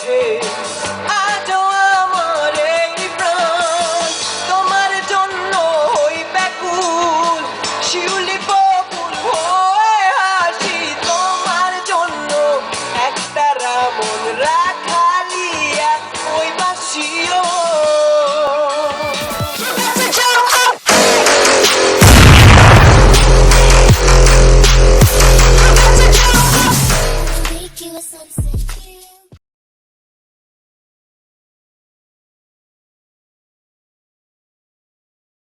বোঝে আজও আমার এই প্রাণ তোমার জন্য হই ব্যাকুল শিউলি বকুল হয়ে হাসি তোমার জন্য একটা রামন রাখালিয়া ওই বাসিও